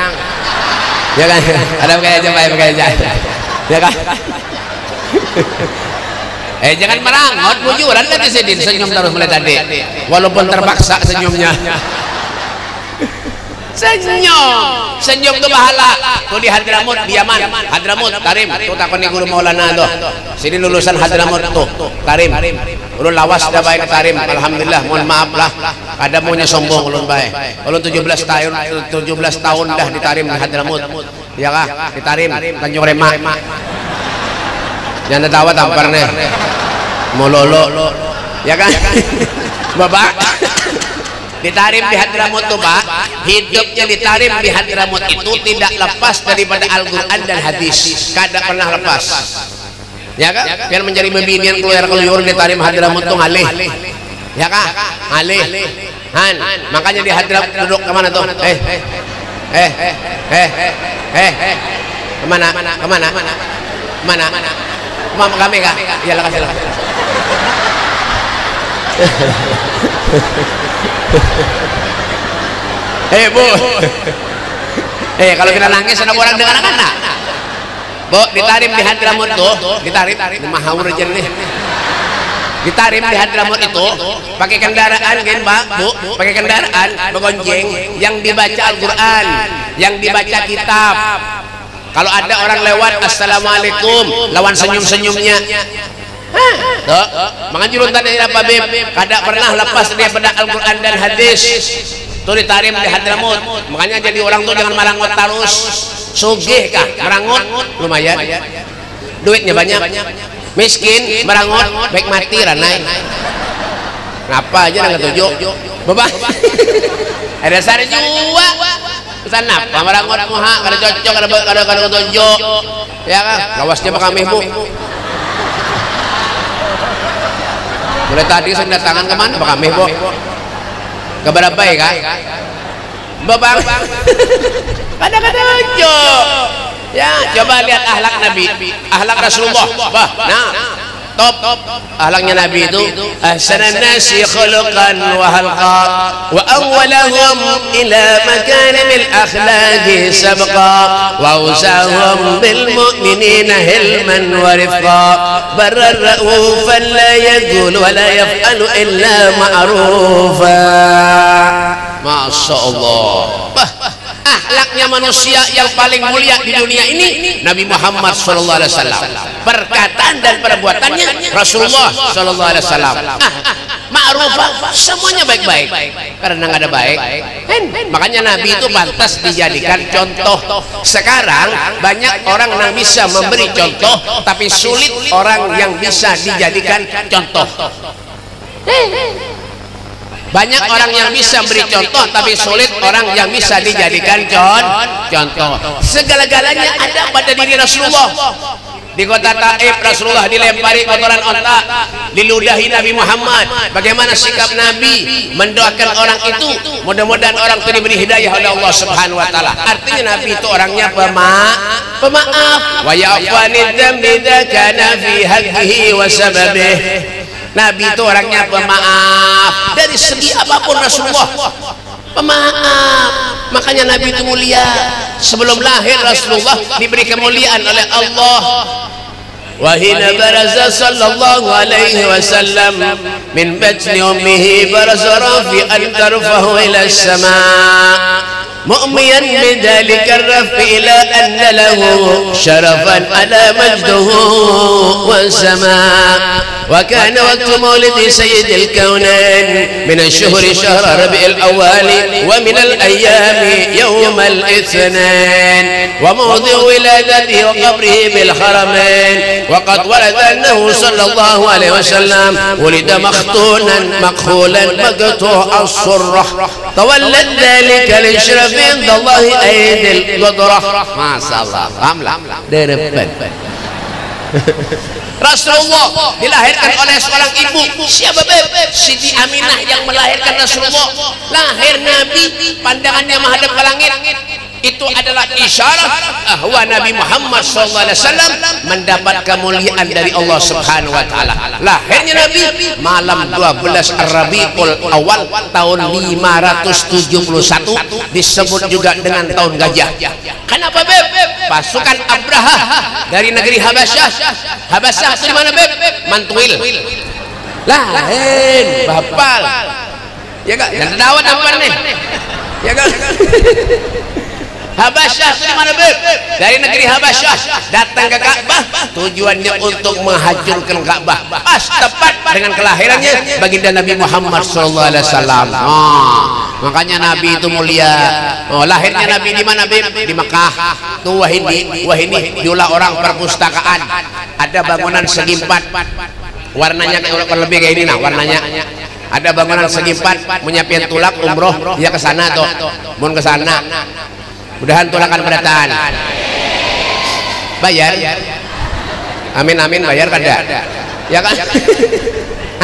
ya kan? Ada pakai aja, ya kan? Jangan merangut, bujuran kan disedin, senyum terus mulai tadi, walaupun terpaksa senyumnya. Senyum tuh pahala. Tuh di Hadramut, di Yaman, Hadramut, Tarim. Tuh takon ni guru Maulana tuh. Sini lulusan Hadramut tuh, Tarim. Ulun lawas dah baik ke Tarim. Alhamdulillah, mohon maaf lah. Ada maunya sombong ulun baik. Ulun 17 tahun dah di Tarim di Hadramut. Ya kah? Di Tarim, Tanjung Rema. Jangan tawa tamparnya. Mololo. Ya kan? Bapak di Tarim di Hadramut tuh Pak, hidupnya di Tarim di Hadramut itu tidak lepas daripada Al-Quran dan hadis, kada pernah lepas, ya kan? Biar menjadi bebinian keluar di Tarim Hadramut tuh ngalih, ya kan? Ngalih, Han, makanya di Hadramut duduk kemana tuh? Kemana? Kami kah? Iyalah kasih. Bu, kalau kita nangis ada orang dengan anak-anak. Bu, ditarim di Hadramut tuh, ditarim mahawur aja nih. Ditarim di Hadramut itu pakai kendaraan kan Pak, Bu, pakai kendaraan begonjeng yang dibaca Al-Quran, yang dibaca kitab. Kalau ada orang lewat assalamualaikum, lawan senyum-senyumnya. Tuh, makanya julun tadi apa Beb? Kada pernah lepas daripada Al-Quran dan hadis. Tuh ditarim di Hadramut. Makanya jadi orang tuh jangan merangut terus. Sugih kah? Merangut lumayan. Duitnya banyak. Miskin merangut baik mati ranai. Kenapa aja nggak tujuh? Bebas. Ada sari juga. Pesan apa? Merangut muha kada cocok kada tujuh. Ya kan? Lawasnya pak kami Bu. Mulai tadi saya datangan kemana Pak Kami Bu? Ke berapa ya Kak? Babang kadang-kadang aja. Ya coba lihat ahlak Nabi, ahlak Rasulullah. Nah top ahlaknya Nabi itu ahsanan nasi khuluqan wa halqa wa awwalahum ila makarimil akhlaqi sabqa wa usahum bil mu'minina hilman wa rifqa barrar raufan la yaqul wa la yaf'alu illa ma'rufa. Masya Allah. Akhlaknya manusia yang paling mulia di dunia ini Nabi Muhammad sallallahu alaihi wasallam. Perkataan dan perbuatannya Rasulullah sallallahu alaihi wasallam. Ma'rufah, semuanya baik-baik. Karena nggak ada baik. Makanya Nabi itu pantas dijadikan contoh. Sekarang banyak orang yang bisa memberi contoh, tapi sulit orang yang bisa dijadikan contoh. Banyak orang yang bisa beri contoh, tapi sulit orang yang bisa dijadikan contoh. Segala-galanya ada pada diri Rasulullah. Di kota Taif Rasulullah dilempari kotoran otak, diludahi Nabi Muhammad. Bagaimana sikap Nabi mendoakan orang itu? Mudah-mudahan orang itu diberi hidayah oleh Allah Subhanahu wa taala. Artinya Nabi itu orangnya pemaaf. Wa ya'fanid dzambi kana fi haqqihi wa sababihi. Nabi itu orangnya pemaaf dari segi apapun Rasulullah. pemaaf. Makanya Nabi itu mulia. Sebelum lahir Rasulullah diberi kemuliaan oleh Allah. Wahina baraza sallallahu alaihi wasallam min batni ummihi baraza rafi'an tarfahu ila as-sama' mu'miyan bidhalika ar-raf'i ila anna lahu sharafan ala majduhu wa sama' وكان وقت مولد سيد الكونين من الشهر شهر ربيع الأول ومن الأيام يوم الاثنين وموضع ولادته وقبره بالحرمين وقد ورد أنه صلى الله عليه وسلم ولد مختونا مكحولا مقطوع الصرة تولد ذلك للشرف عند الله أيدي القدرة ما شاء الله Rasulullah dilahirkan oleh seorang ibu. Siapa beb? Siti Aminah yang melahirkan Rasulullah. Lahir Nabi, pandangannya menghadap ke langit. Itu adalah isyarat bahwa Nabi Muhammad SAW mendapat kemuliaan dari Allah Subhanahu wa Ta'ala. Lahirnya Nabi malam 12 Rabiul Awal tahun 571, disebut juga dengan tahun gajah. Kenapa beb? Pasukan Abraha dari negeri Habasyah. Habasyah di mana beb? Mantuil. Lain bapal. Ya kak, dan dawat apa nih? Ya kak. Habasyah di mana beb? Dari negeri Habasyah datang ke Ka'bah, tujuannya untuk menghancurkan Ka'bah. Pas tepat dengan kelahirannya baginda Nabi Muhammad SAW. Makanya Nabi itu mulia. Lahirnya Nabi di mana beb? Di Mekah. Tuh Wahindi diulah orang perpustakaan. Ada bangunan segi empat. Warnanya kurang lebih kayak ini nah warnanya. Ada bangunan segi empat, menyiapkan tulak umroh dia ke sana tuh. Mun ke sana. Mudahan tulakan berdataan. Bayar. Amin amin bayar kada. Ya kan?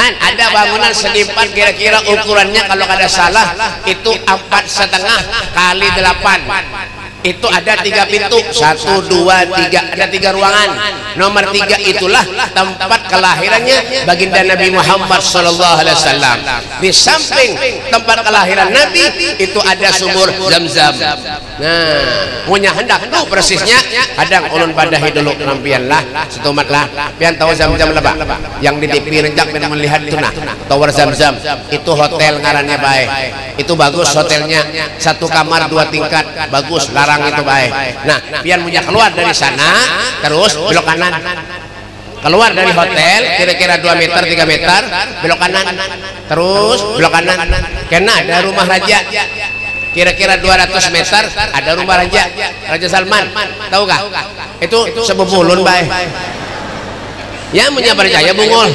Ada bangunan segi empat kira-kira ukurannya kalau kada salah itu 4,5 kali 8. Itu ada 3 pintu, 1, 2, 3, ada 3 ruangan. Nomor 3 itulah tempat kelahirannya baginda Nabi Muhammad SAW. Di samping tempat kelahiran Nabi itu ada sumur Zam-Zam. Nah, punya hendak tuh persisnya. Kadang ulun padahi dulu nampian lah, setumat lah. Pian tahu Zam-Zam lah, Pak? Yang di TV rencak dan melihat itu nah, Tower Zam-Zam. Itu hotel ngarannya baik. Itu bagus hotelnya, 1 kamar 2 tingkat, bagus. Larang itu baik. Nah, pian punya keluar dari sana, terus belok kanan. Keluar dari hotel kira-kira 2 meter 3 meter, belok kanan. Terus belok kanan. Kena ada rumah raja. Kira-kira 200 meter ada rumah Raja Salman. Tahu gak? Itu sebubulun baik. Ya punya percaya bungol.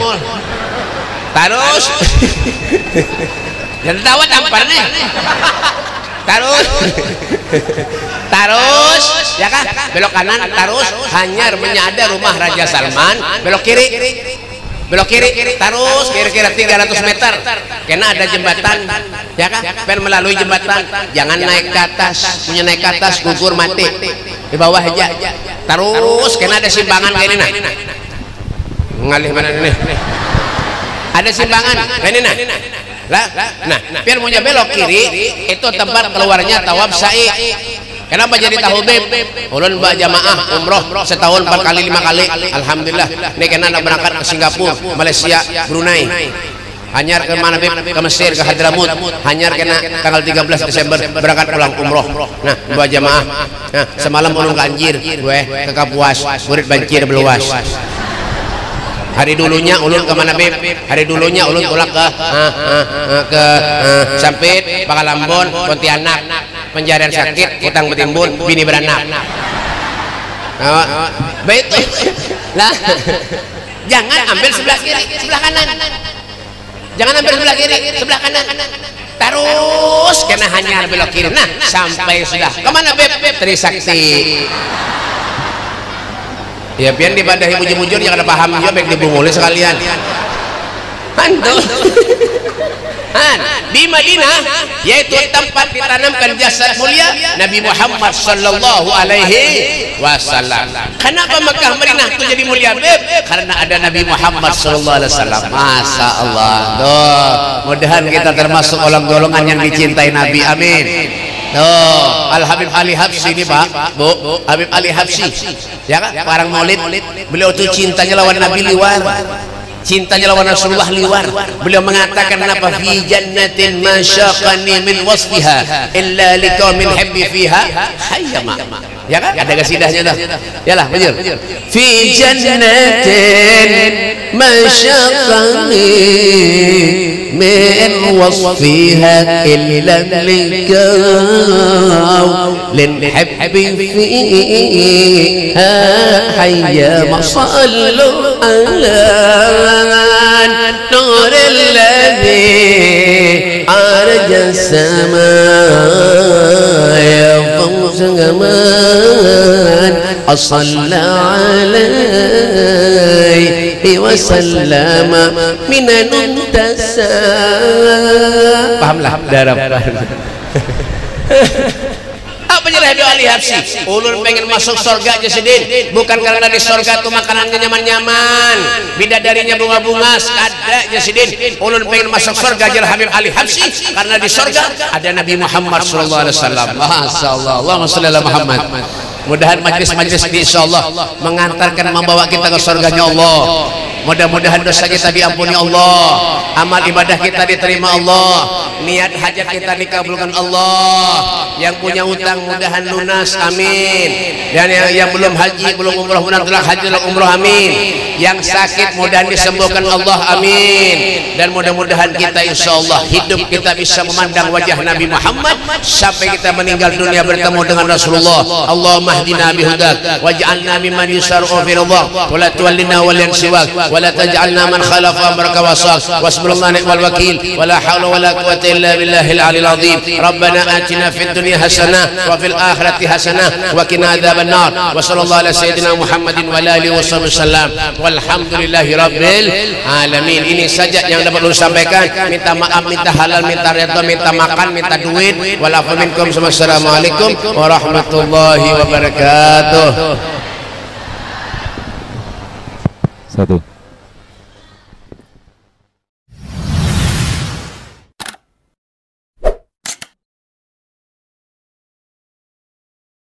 Terus dan tawa tampar nih. Terus ya kan belok kanan terus hanyar menyada rumah Raja Salman, belok kiri terus kira-kira 300 meter kena ada jembatan ya kan pengen melalui jembatan jangan naik ke atas, punya naik ke atas gugur mati di bawah aja terus kena ada simpangan kayak ini nah ngalih mana ini ada simpangan kayak ini nah biar punya belok kiri itu tempat keluarnya tawaf sa'i. Kenapa jadi tahu beb? Ulun ba jamaah umroh setahun 4 kali 5 kali. Alhamdulillah. Nih kena nak berangkat ke Singapura, Malaysia, Brunei. Hanyar ke mana beb? Ke Mesir, ke Hadramut. Hanyar kena tanggal 13 Desember berangkat pulang umroh. Nah, ba jamaah. Nah, semalam ulun ke Anjir, gue ke Kapuas, murid banjir beluas. Hari dulunya ulun ke mana beb? Hari dulunya ulun tulak ke Sampit, Pakalambon, Pontianak. Penjarian sakit, utang betimbun, bini beranak. Baik, lah, jangan ambil sebelah kiri, sebelah kanan. Jangan ambil sebelah kiri, sebelah kanan. Terus kena hanya belok kiri. Nah, sampai sudah. Kemana beb? Trisakti. Ya pian dibadahi bujur-bujur jangan ada paham juga baik dibunguli sekalian. Mantul. di Madinah, yaitu tempat ditanamkan jasad mulia Nabi Muhammad sallallahu alaihi wasallam. Kenapa Mekah Madinah itu jadi mulia, Beb? Karena ada Nabi Muhammad sallallahu alaihi wasallam. Masya Allah. Tuh, mudahan kita termasuk golongan yang dicintai Nabi. Amin. Tuh, Al Habib Ali Habsyi ini Pak, Bu, Habib Ali Habsyi, ya kan? Parang Maulid, beliau tuh cintanya lawan Nabi liwar, cintanya lawan Rasulullah liwar. Beliau mengatakan, apa fi jannatin ma syaqani min wasfiha illa liqaumin habbi fiha hayyama. Ya kan? Ada kasidahnya dah. Yalah, betul. Fi jannatin ma syaqani min wasfiha illa liqaumin habbi fiha hayyama. Sallu ala نور الذي عرج السماء فوز غمان أصلى عليه وسلم من انتسى. Pahamlah darab. Apa jadi Habib Ali Habsyi? Ulun pengen masuk surga aja sedih, bukan karena di surga tuh makanannya nyaman-nyaman, bidadarinya bunga-bunga, ada aja sedih. Ulun pengen masuk surga aja Habib Ali Habsyi, karena di surga ada Nabi Muhammad sallallahu alaihi wasallam. Masyaallah. Allahumma shalli ala Muhammad. Mudahan majlis-majlis ini insyaallah mengantarkan, membawa kita ke surganya Allah. Mudah-mudahan dosa kita diampuni Allah, amal ibadah kita diterima Allah, niat hajat kita dikabulkan Allah. Yang punya utang mudahan lunas, amin. Dan yang belum haji, belum umroh, mudah telah haji dan umroh, amin. Yang sakit mudahan disembuhkan Allah, amin. Dan mudah-mudahan kita insyaallah hidup kita bisa memandang wajah Nabi Muhammad sampai kita meninggal dunia bertemu dengan Rasulullah. Allahumma hdina bihudak waj'alna mimman yusarru fi ridhak wa la tuwallina waliyan siwak wa la taj'alna man khalafa amraka wasak wasbirullah ni'mal wakil wa la hawla wa la quwwata illa billahil aliyil azim. Rabbana atina fid dunya hasanah wa fil akhirati hasanah wa qina adzaban nar. Wa sallallahu ala sayyidina Muhammadin wa alihi wasallam. Walhamdulillahi rabbil alamin. Ini saja yang dapat lu sampaikan. Minta maaf, minta halal, minta redha, minta makan, minta duit. Walafu minkum. Wassalamualaikum warahmatullahi wabarakatuh. Satu.